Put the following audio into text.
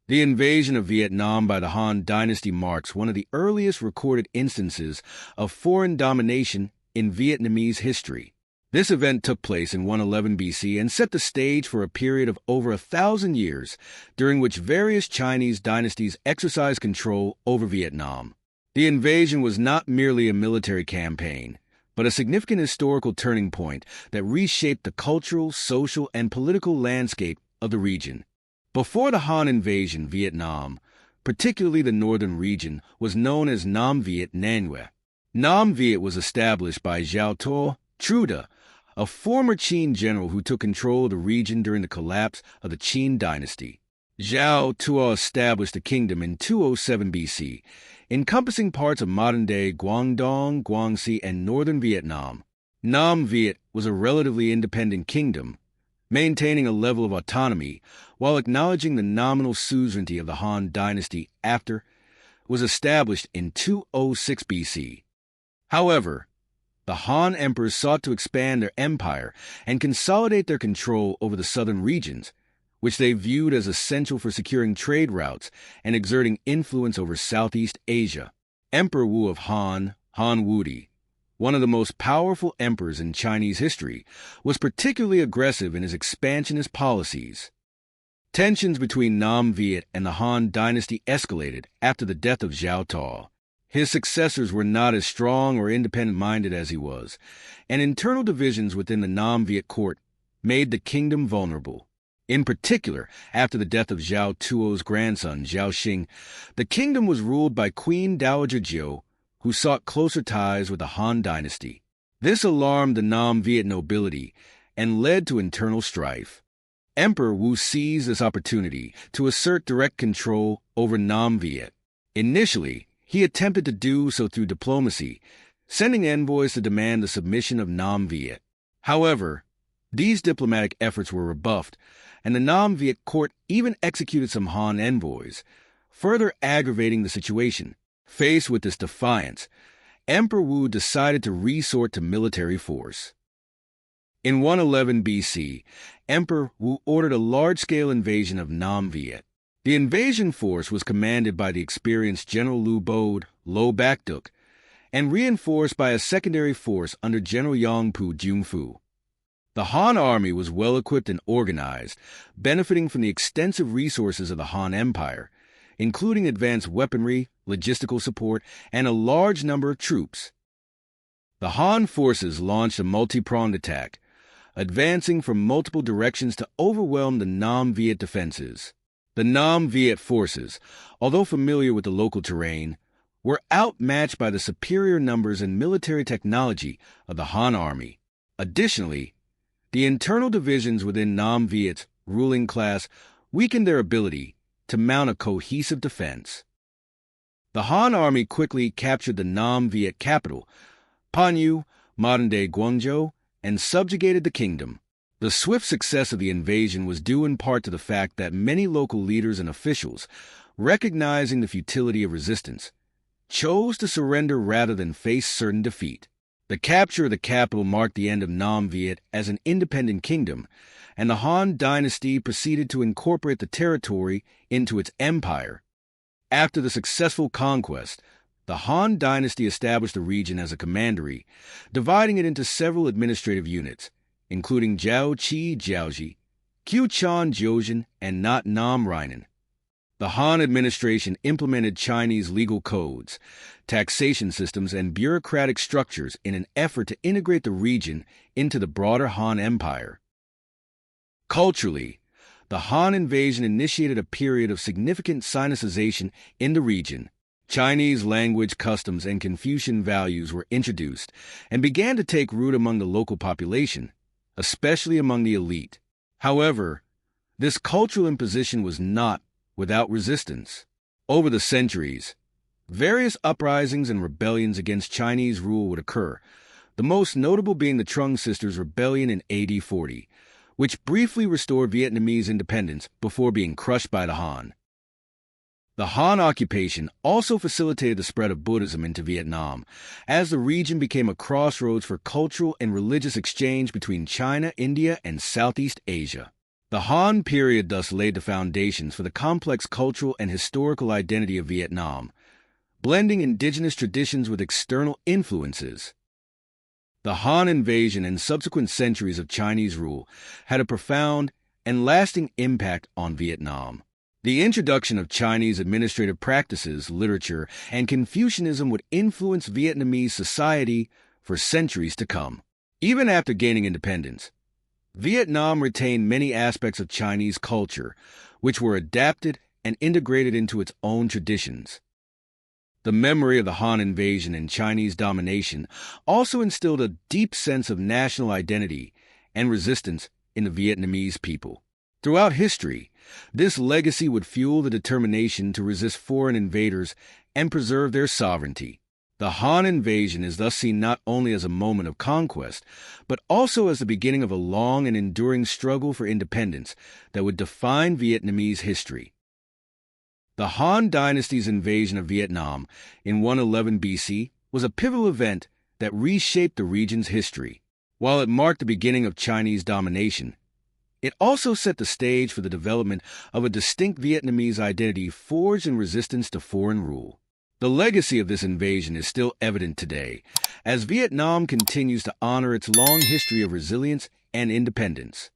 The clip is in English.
The invasion of Vietnam by the Han Dynasty marks one of the earliest recorded instances of foreign domination in Vietnamese history. This event took place in 111 BC and set the stage for a period of over 1,000 years, during which various Chinese dynasties exercised control over Vietnam. The invasion was not merely a military campaign, but a significant historical turning point that reshaped the cultural, social, and political landscape of the region. Before the Han invasion, Vietnam, particularly the northern region, was known as Nam Viet Nam Nguyen. Nam Viet was established by Giao Tuo Truda, a former Qin general who took control of the region during the collapse of the Qin dynasty. Giao Tuo established a kingdom in 207 BC, encompassing parts of modern-day Guangdong, Guangxi, and northern Vietnam. Nam Viet was a relatively independent kingdom, maintaining a level of autonomy while acknowledging the nominal suzerainty of the Han dynasty after it was established in 206 BC. However, the Han emperors sought to expand their empire and consolidate their control over the southern regions, which they viewed as essential for securing trade routes and exerting influence over Southeast Asia. Emperor Wu of Han, Han Wudi, one of the most powerful emperors in Chinese history, was particularly aggressive in his expansionist policies. Tensions between Nam Viet and the Han dynasty escalated after the death of Giao Tuo. His successors were not as strong or independent-minded as he was, and internal divisions within the Nam Viet court made the kingdom vulnerable. In particular, after the death of Giao Tuo's grandson, Zhao Xing, the kingdom was ruled by Queen Dowager Jiao, who sought closer ties with the Han dynasty. This alarmed the Nam Viet nobility and led to internal strife. Emperor Wu seized this opportunity to assert direct control over Nam Viet. Initially, he attempted to do so through diplomacy, sending envoys to demand the submission of Nam Viet. However, these diplomatic efforts were rebuffed, and the Nam Viet court even executed some Han envoys, further aggravating the situation. Faced with this defiance, Emperor Wu decided to resort to military force. In 111 BC, Emperor Wu ordered a large-scale invasion of Nam Viet. The invasion force was commanded by the experienced General Lu Bode, Lo Bac Duc, and reinforced by a secondary force under General Yang Pu Junfu. The Han army was well-equipped and organized, benefiting from the extensive resources of the Han Empire, including advanced weaponry, logistical support, and a large number of troops. The Han forces launched a multi-pronged attack, advancing from multiple directions to overwhelm the Nam Viet defenses. The Nam Viet forces, although familiar with the local terrain, were outmatched by the superior numbers and military technology of the Han army. Additionally, the internal divisions within Nam Viet's ruling class weakened their ability to mount a cohesive defense. The Han army quickly captured the Nam Viet capital, Panyu, modern-day Guangzhou, and subjugated the kingdom. The swift success of the invasion was due in part to the fact that many local leaders and officials, recognizing the futility of resistance, chose to surrender rather than face certain defeat. The capture of the capital marked the end of Nam Viet as an independent kingdom, and the Han dynasty proceeded to incorporate the territory into its empire. After the successful conquest, the Han dynasty established the region as a commandery, dividing it into several administrative units, including Jiao Qi Jiaoji, Qiuchan Jiuzhen, and Not Nam Rhinan. The Han administration implemented Chinese legal codes, taxation systems, and bureaucratic structures in an effort to integrate the region into the broader Han Empire. Culturally, the Han invasion initiated a period of significant Sinicization in the region. Chinese language, customs, and Confucian values were introduced and began to take root among the local population, especially among the elite. However, this cultural imposition was not without resistance. Over the centuries, various uprisings and rebellions against Chinese rule would occur, the most notable being the Trung Sisters' Rebellion in AD 40, which briefly restored Vietnamese independence before being crushed by the Han. The Han occupation also facilitated the spread of Buddhism into Vietnam, as the region became a crossroads for cultural and religious exchange between China, India, and Southeast Asia. The Han period thus laid the foundations for the complex cultural and historical identity of Vietnam, blending indigenous traditions with external influences. The Han invasion and subsequent centuries of Chinese rule had a profound and lasting impact on Vietnam. The introduction of Chinese administrative practices, literature, and Confucianism would influence Vietnamese society for centuries to come. Even after gaining independence, Vietnam retained many aspects of Chinese culture, which were adapted and integrated into its own traditions. The memory of the Han invasion and Chinese domination also instilled a deep sense of national identity and resistance in the Vietnamese people. Throughout history, this legacy would fuel the determination to resist foreign invaders and preserve their sovereignty. The Han invasion is thus seen not only as a moment of conquest, but also as the beginning of a long and enduring struggle for independence that would define Vietnamese history. The Han dynasty's invasion of Vietnam in 111 BC was a pivotal event that reshaped the region's history. While it marked the beginning of Chinese domination, it also set the stage for the development of a distinct Vietnamese identity forged in resistance to foreign rule. The legacy of this invasion is still evident today, as Vietnam continues to honor its long history of resilience and independence.